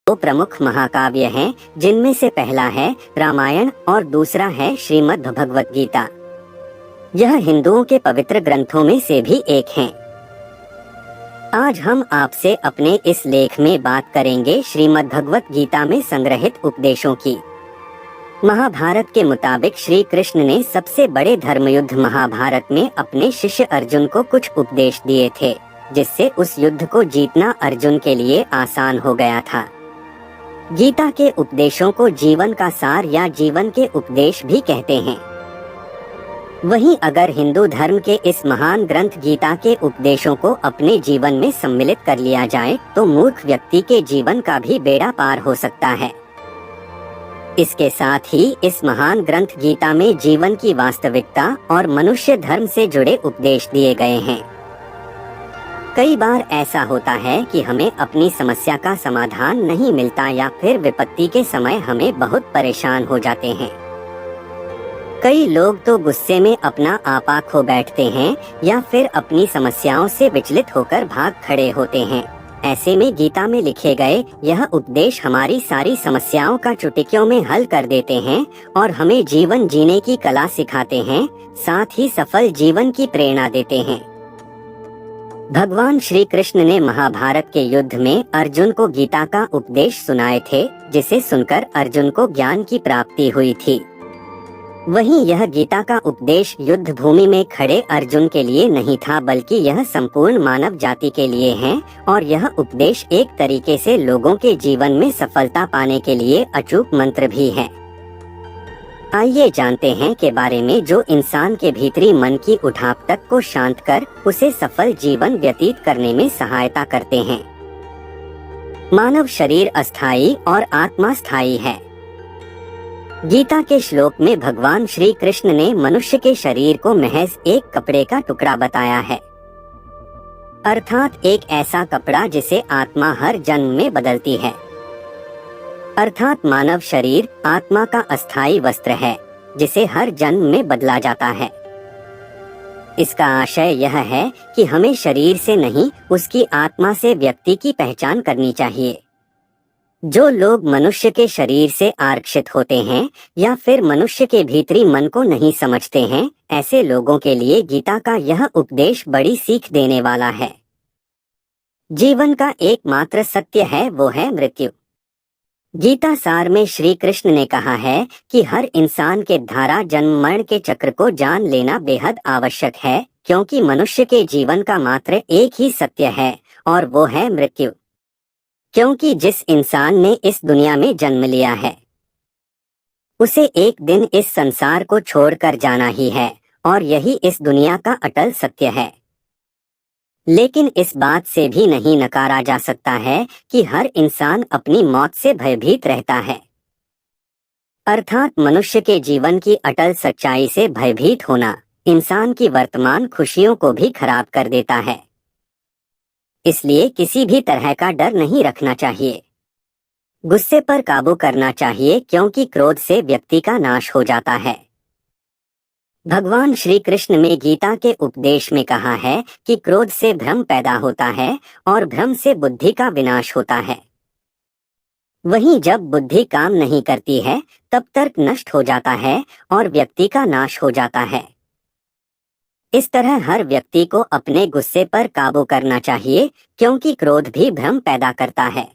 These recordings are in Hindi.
दो प्रमुख महाकाव्य हैं, जिनमें से पहला है रामायण और दूसरा है श्रीमद् भगवत गीता। यह हिंदुओं के पवित्र ग्रंथों में से भी एक हैं। आज हम आपसे अपने इस लेख में बात करेंगे श्रीमद् भगवत गीता में संग्रहित उपदेशों की। महाभारत के मुताबिक श्री कृष्ण ने सबसे बड़े धर्मयुद्ध महाभारत में अपने शिष्य अर्जुन को कुछ उपदेश दिए थे, जिससे उस युद्ध को जीतना अर्जुन के लिए आसान हो गया था। गीता के उपदेशों को जीवन का सार या जीवन के उपदेश भी कहते हैं। वहीं अगर हिंदू धर्म के इस महान ग्रंथ गीता के उपदेशों को अपने जीवन में सम्मिलित कर लिया जाए तो मूर्ख व्यक्ति के जीवन का भी बेड़ा पार हो सकता है। इसके साथ ही इस महान ग्रंथ गीता में जीवन की वास्तविकता और मनुष्य धर्म से जुड़े उपदेश दिए गए हैं। कई बार ऐसा होता है कि हमें अपनी समस्या का समाधान नहीं मिलता या फिर विपत्ति के समय हमें बहुत परेशान हो जाते हैं। कई लोग तो गुस्से में अपना आपा खो बैठते हैं या फिर अपनी समस्याओं से विचलित होकर भाग खड़े होते हैं। ऐसे में गीता में लिखे गए यह उपदेश हमारी सारी समस्याओं का चुटकियों में हल कर देते हैं और हमें जीवन जीने की कला सिखाते हैं, साथ ही सफल जीवन की प्रेरणा देते हैं। भगवान श्री कृष्ण ने महाभारत के युद्ध में अर्जुन को गीता का उपदेश सुनाए थे, जिसे सुनकर अर्जुन को ज्ञान की प्राप्ति हुई थी। वहीं यह गीता का उपदेश युद्ध भूमि में खड़े अर्जुन के लिए नहीं था, बल्कि यह संपूर्ण मानव जाति के लिए है और यह उपदेश एक तरीके से लोगों के जीवन में सफलता पाने के लिए अचूक मंत्र भी है। आइए जानते हैं के बारे में जो इंसान के भीतरी मन की उठाव तक को शांत कर उसे सफल जीवन व्यतीत करने में सहायता करते हैं। मानव शरीर अस्थायी और आत्मा स्थायी है। गीता के श्लोक में भगवान श्री कृष्ण ने मनुष्य के शरीर को महज एक कपड़े का टुकड़ा बताया है, अर्थात एक ऐसा कपड़ा जिसे आत्मा हर जन्म में बदलती है। अर्थात मानव शरीर आत्मा का अस्थायी वस्त्र है, जिसे हर जन्म में बदला जाता है। इसका आशय यह है कि हमें शरीर से नहीं, उसकी आत्मा से व्यक्ति की पहचान करनी चाहिए। जो लोग मनुष्य के शरीर से आरक्षित होते हैं या फिर मनुष्य के भीतरी मन को नहीं समझते हैं, ऐसे लोगों के लिए गीता का यह उपदेश बड़ी सीख देने वाला है। जीवन का एकमात्र सत्य है, वो है मृत्यु। गीता सार में श्री कृष्ण ने कहा है कि हर इंसान के धारा जन्म मरण के चक्र को जान लेना बेहद आवश्यक है, क्योंकि मनुष्य के जीवन का मात्र एक ही सत्य है और वो है मृत्यु। क्योंकि जिस इंसान ने इस दुनिया में जन्म लिया है, उसे एक दिन इस संसार को छोड़कर जाना ही है और यही इस दुनिया का अटल सत्य है। लेकिन इस बात से भी नहीं नकारा जा सकता है कि हर इंसान अपनी मौत से भयभीत रहता है। अर्थात मनुष्य के जीवन की अटल सच्चाई से भयभीत होना इंसान की वर्तमान खुशियों को भी खराब कर देता है। इसलिए किसी भी तरह का डर नहीं रखना चाहिए। गुस्से पर काबू करना चाहिए, क्योंकि क्रोध से व्यक्ति का नाश हो जाता है। भगवान श्री कृष्ण ने गीता के उपदेश में कहा है कि क्रोध से भ्रम पैदा होता है और भ्रम से बुद्धि का विनाश होता है। वहीं जब बुद्धि काम नहीं करती है, तब तर्क नष्ट हो जाता है और व्यक्ति का नाश हो जाता है। इस तरह हर व्यक्ति को अपने गुस्से पर काबू करना चाहिए, क्योंकि क्रोध भी भ्रम पैदा करता है।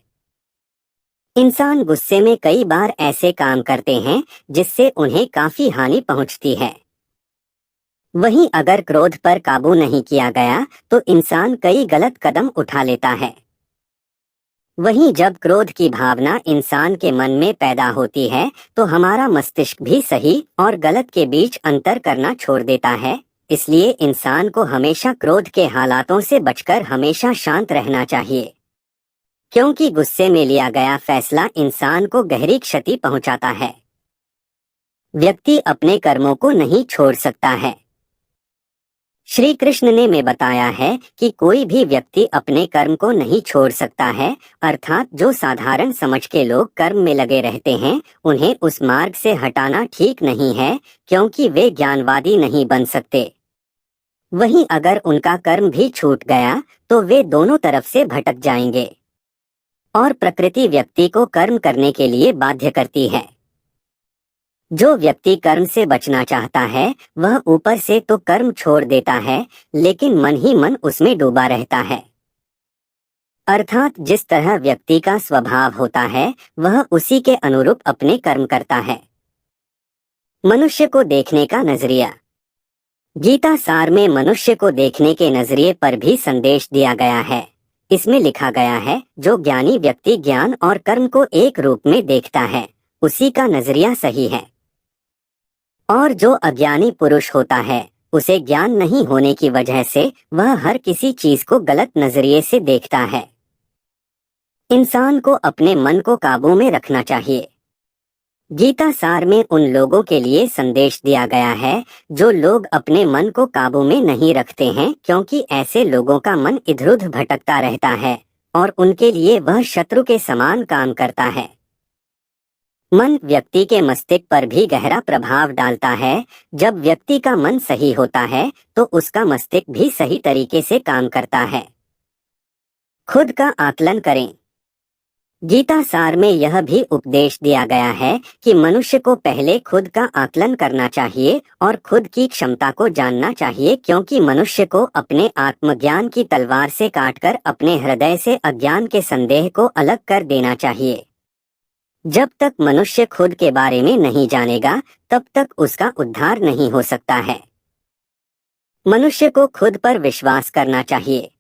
इंसान गुस्से में कई बार ऐसे काम करते हैं जिससे उन्हें काफी हानि पहुंचती है। वहीं अगर क्रोध पर काबू नहीं किया गया तो इंसान कई गलत कदम उठा लेता है। वहीं जब क्रोध की भावना इंसान के मन में पैदा होती है तो हमारा मस्तिष्क भी सही और गलत के बीच अंतर करना छोड़ देता है। इसलिए इंसान को हमेशा क्रोध के हालातों से बचकर हमेशा शांत रहना चाहिए, क्योंकि गुस्से में लिया गया फैसला इंसान को गहरी क्षति पहुंचाता है। व्यक्ति अपने कर्मों को नहीं छोड़ सकता है। श्री कृष्ण ने में बताया है कि कोई भी व्यक्ति अपने कर्म को नहीं छोड़ सकता है, अर्थात जो साधारण समझ के लोग कर्म में लगे रहते हैं, उन्हें उस मार्ग से हटाना ठीक नहीं है, क्योंकि वे ज्ञानवादी नहीं बन सकते। वहीं अगर उनका कर्म भी छूट गया तो वे दोनों तरफ से भटक जाएंगे। और प्रकृति व्यक्ति को कर्म करने के लिए बाध्य करती है। जो व्यक्ति कर्म से बचना चाहता है वह ऊपर से तो कर्म छोड़ देता है, लेकिन मन ही मन उसमें डूबा रहता है। अर्थात जिस तरह व्यक्ति का स्वभाव होता है वह उसी के अनुरूप अपने कर्म करता है। मनुष्य को देखने का नजरिया। गीता सार में मनुष्य को देखने के नजरिए पर भी संदेश दिया गया है। इसमें लिखा गया है, जो ज्ञानी व्यक्ति ज्ञान और कर्म को एक रूप में देखता है उसी का नजरिया सही है, और जो अज्ञानी पुरुष होता है उसे ज्ञान नहीं होने की वजह से वह हर किसी चीज को गलत नजरिए से देखता है। इंसान को अपने मन को काबू में रखना चाहिए। गीता सार में उन लोगों के लिए संदेश दिया गया है जो लोग अपने मन को काबू में नहीं रखते हैं, क्योंकि ऐसे लोगों का मन इधर-उधर भटकता रहता है और उनके लिए वह शत्रु के समान काम करता है। मन व्यक्ति के मस्तिष्क पर भी गहरा प्रभाव डालता है। जब व्यक्ति का मन सही होता है तो उसका मस्तिष्क भी सही तरीके से काम करता है। खुद का आकलन करें। गीता सार में यह भी उपदेश दिया गया है कि मनुष्य को पहले खुद का आकलन करना चाहिए और खुद की क्षमता को जानना चाहिए, क्योंकि मनुष्य को अपने आत्मज्ञान की तलवार से काटकर अपने हृदय से अज्ञान के संदेह को अलग कर देना चाहिए। जब तक मनुष्य खुद के बारे में नहीं जानेगा तब तक उसका उद्धार नहीं हो सकता है। मनुष्य को खुद पर विश्वास करना चाहिए।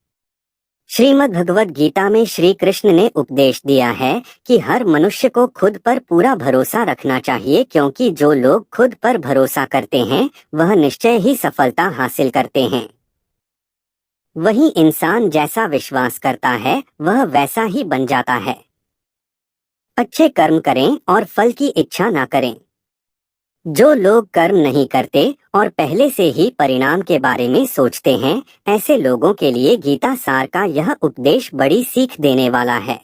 श्रीमद् भगवद गीता में श्री कृष्ण ने उपदेश दिया है कि हर मनुष्य को खुद पर पूरा भरोसा रखना चाहिए, क्योंकि जो लोग खुद पर भरोसा करते हैं वह निश्चय ही सफलता हासिल करते हैं। वही इंसान जैसा विश्वास करता है वह वैसा ही बन जाता है। अच्छे कर्म करें और फल की इच्छा ना करें। जो लोग कर्म नहीं करते और पहले से ही परिणाम के बारे में सोचते हैं, ऐसे लोगों के लिए गीता सार का यह उपदेश बड़ी सीख देने वाला है।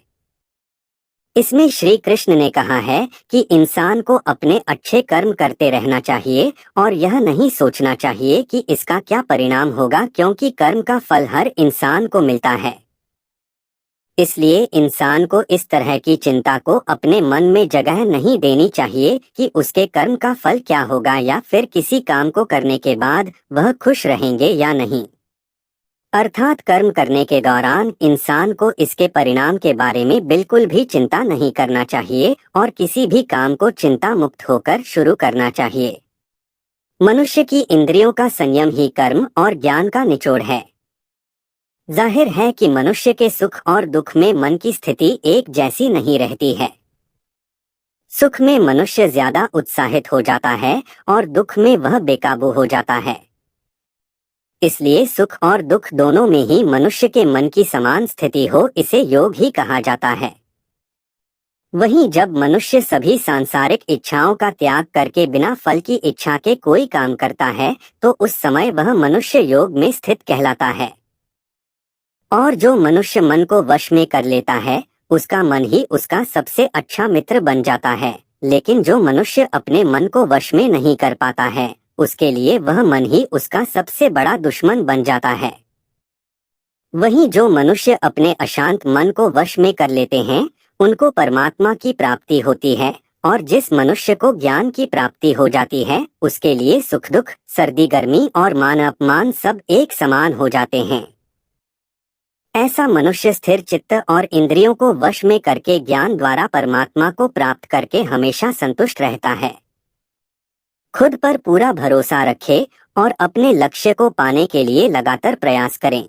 इसमें श्री कृष्ण ने कहा है कि इंसान को अपने अच्छे कर्म करते रहना चाहिए और यह नहीं सोचना चाहिए कि इसका क्या परिणाम होगा, क्योंकि कर्म का फल हर इंसान को मिलता है। इसलिए इंसान को इस तरह की चिंता को अपने मन में जगह नहीं देनी चाहिए कि उसके कर्म का फल क्या होगा या फिर किसी काम को करने के बाद वह खुश रहेंगे या नहीं। अर्थात कर्म करने के दौरान इंसान को इसके परिणाम के बारे में बिल्कुल भी चिंता नहीं करना चाहिए और किसी भी काम को चिंता मुक्त होकर शुरू करना चाहिए। मनुष्य की इंद्रियों का संयम ही कर्म और ज्ञान का निचोड़ है। जाहिर है कि मनुष्य के सुख और दुख में मन की स्थिति एक जैसी नहीं रहती है। सुख में मनुष्य ज्यादा उत्साहित हो जाता है और दुख में वह बेकाबू हो जाता है। इसलिए सुख और दुख दोनों में ही मनुष्य के मन की समान स्थिति हो, इसे योग ही कहा जाता है। वहीं जब मनुष्य सभी सांसारिक इच्छाओं का त्याग करके बिना फल की इच्छा के कोई काम करता है तो उस समय वह मनुष्य योग में स्थित कहलाता है। और जो मनुष्य मन को वश में कर लेता है उसका मन ही उसका सबसे अच्छा मित्र बन जाता है, लेकिन जो मनुष्य अपने मन को वश में नहीं कर पाता है उसके लिए वह मन ही उसका सबसे बड़ा दुश्मन बन जाता है। वहीं जो मनुष्य अपने अशांत मन को वश में कर लेते हैं उनको परमात्मा की प्राप्ति होती है, और जिस मनुष्य को ज्ञान की प्राप्ति हो जाती है उसके लिए सुख दुख, सर्दी गर्मी और मान अपमान सब एक समान हो जाते हैं। ऐसा मनुष्य स्थिर चित्त और इंद्रियों को वश में करके ज्ञान द्वारा परमात्मा को प्राप्त करके हमेशा संतुष्ट रहता है। खुद पर पूरा भरोसा रखे और अपने लक्ष्य को पाने के लिए लगातार प्रयास करें।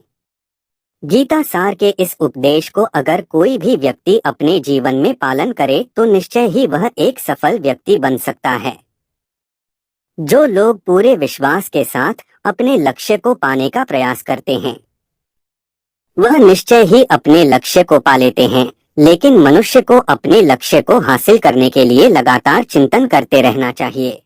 गीता सार के इस उपदेश को अगर कोई भी व्यक्ति अपने जीवन में पालन करे तो निश्चय ही वह एक सफल व्यक्ति बन सकता है। जो लोग पूरे विश्वास के साथ अपने लक्ष्य को पाने का प्रयास करते हैं वह निश्चय ही अपने लक्ष्य को पा लेते हैं, लेकिन मनुष्य को अपने लक्ष्य को हासिल करने के लिए लगातार चिंतन करते रहना चाहिए।